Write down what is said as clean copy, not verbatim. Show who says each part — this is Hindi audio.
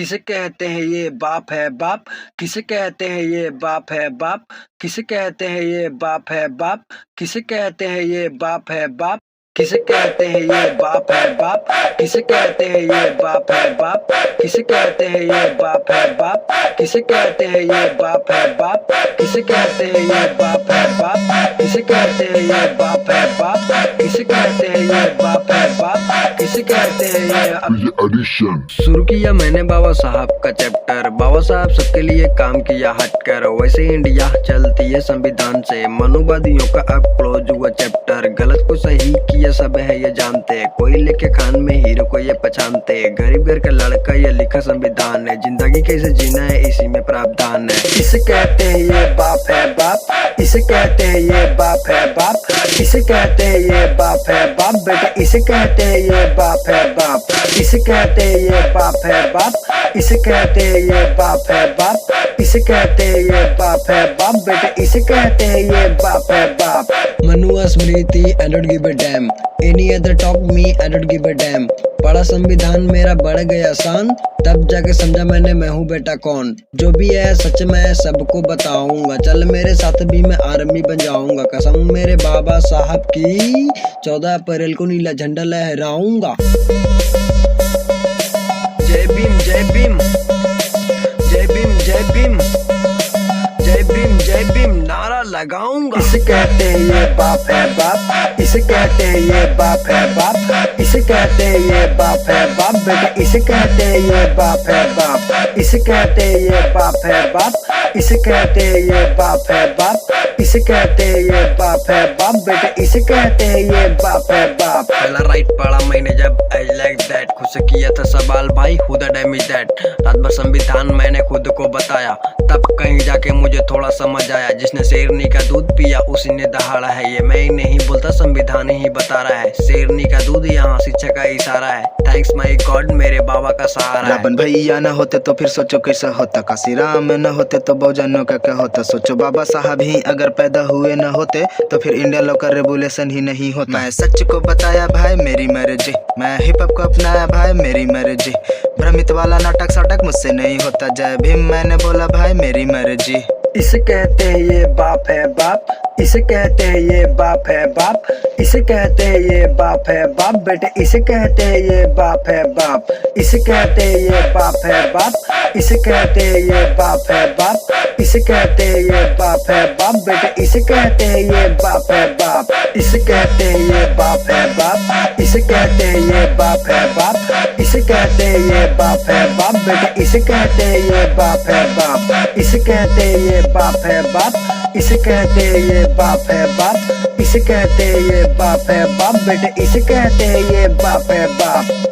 Speaker 1: किसे कहते हैं ये बाप है बाप, किसे कहते हैं ये बाप है बाप, किसे कहते हैं ये बाप है बाप, किसे कहते हैं ये बाप है बाप, किसे कहते हैं ये बाप है बाप, किसे कहते हैं ये बाप है बाप, किसे कहते हैं ये बाप है बाप, किसे कहते हैं ये बाप है बाप, किसे कहते हैं ये बाप है बाप, किसे कहते हैं ये बाप है बाप, किसे कहते हैं ये बाप है बाप, किसे कहते हैं ये
Speaker 2: एडिशन।
Speaker 1: शुरू किया मैंने बाबा साहब का चैप्टर, बाबा साहब सबके लिए काम किया हटकर, वैसे इंडिया चलती है संविधान से, मनुवादियों का अब क्लोज हुआ चैप्टर, गलत को सही किया सब है ये जानते, कोई लेके खान में हीरो को ये पहचानते, गरीब घर का लड़का ये लिखा संविधान है, जिंदगी कैसे जीना है इसी में प्रावधान है। इसे कहते हैं ये बाप है बाप, इसे कहते हैं ये बाप है बाप, इसे कहते हैं ये बाप है बाप, बेटे इसे कहते हैं ये बाप है बाप, इसे कहते हैं ये बाप है बाप, इसे कहते हैं ये बाप है बाप, इसे कहते हैं ये बाप है बाप, बेटे इसे कहते हैं ये बाप है बाप। मनुआ स्मृति I don't give a damn, any other talk me I don't give a damn, पढ़ा संविधान मेरा बढ़ गया शान, तब जाके समझा मैंने मैं हूँ बेटा कौन, जो भी है सच मैं सबको बताऊंगा, चल मेरे साथ भी मैं आर्मी बन जाऊंगा, कसम मेरे बाबा साहब की 14 अप्रैल को नीला झंडा लहराऊंगा। जय भीम जय भीम जय भीम जय भीम जय भीम जय भीम नारा लगाऊंगा। इसे कहते हैं ये बाप है बाप, इसे कहते हैं ये बाप है बाप, इसे कहते हैं ये बाप है बाप, बेटे इसे कहते हैं ये बाप है बाप, इसे कहते हैं ये बाप है बाप, इसे कहते हैं ये बाप है बाप, इसे कहते हैं ये बाप है बाप, बेटे इसे कहते हैं ये बाप है बाप। पहला राइट पढ़ा मैंने जब आई लाइक दैट, खुद से किया था सवाल भाई who the dam is that, रात भर संविधान मैंने खुद को बताया, तब कहीं जाके मुझे थोड़ा समझ आया, जिसने शेरनी का दूध पिया उसी ने दहाड़ा है, ये मैं नहीं बोलता संविधान ही बता रहा है, शेरनी का दूध यहाँ शिक्षा का इशारा है, थैंक्स माय गॉड मेरे बाबा का सहारा है।
Speaker 3: रावण भैया न होते तो फिर सोचो कैसा होता, काशी राम न होते तो बहुजनों का क्या होता, सोचो बाबा साहब ही अगर पैदा हुए न होते तो फिर इंडिया लॉ का रेगुलेशन ही नहीं होता। मैं सच को बताया भाई मेरी मर्जी, मैं हिप हॉप को अपनाया भाई मेरी मर्जी, भ्रमित वाला नाटक साटक मुझसे नहीं होता, जय भीम मैंने बोला भाई मेरी मर्जी।
Speaker 1: इसे कहते हैं ये बाप है बाप, इसे कहते हैं ये बाप है बाप, इसे कहते हैं ये बाप है बाप, बेटे इसे कहते हैं ये बाप है बाप, इसे कहते हैं ये बाप है बाप, इसे कहते हैं ये बाप है बाप, इसे कहते हैं ये बाप है बाप, बेटे इसे कहते हैं ये बाप है बाप। इसे कहते हैं ये बाप है बाप, इसे कहते हैं ये बाप है बाप, इसे कहते हैं ये बाप है बाप, बेटे इसे कहते हैं ये बाप है बाप, इसे कहते हैं ये बाप है बाप, इसे कहते हैं ये बाप है बाप, इसे कहते हैं ये बाप है बाप, बेटे इसे कहते हैं ये बाप है बाप।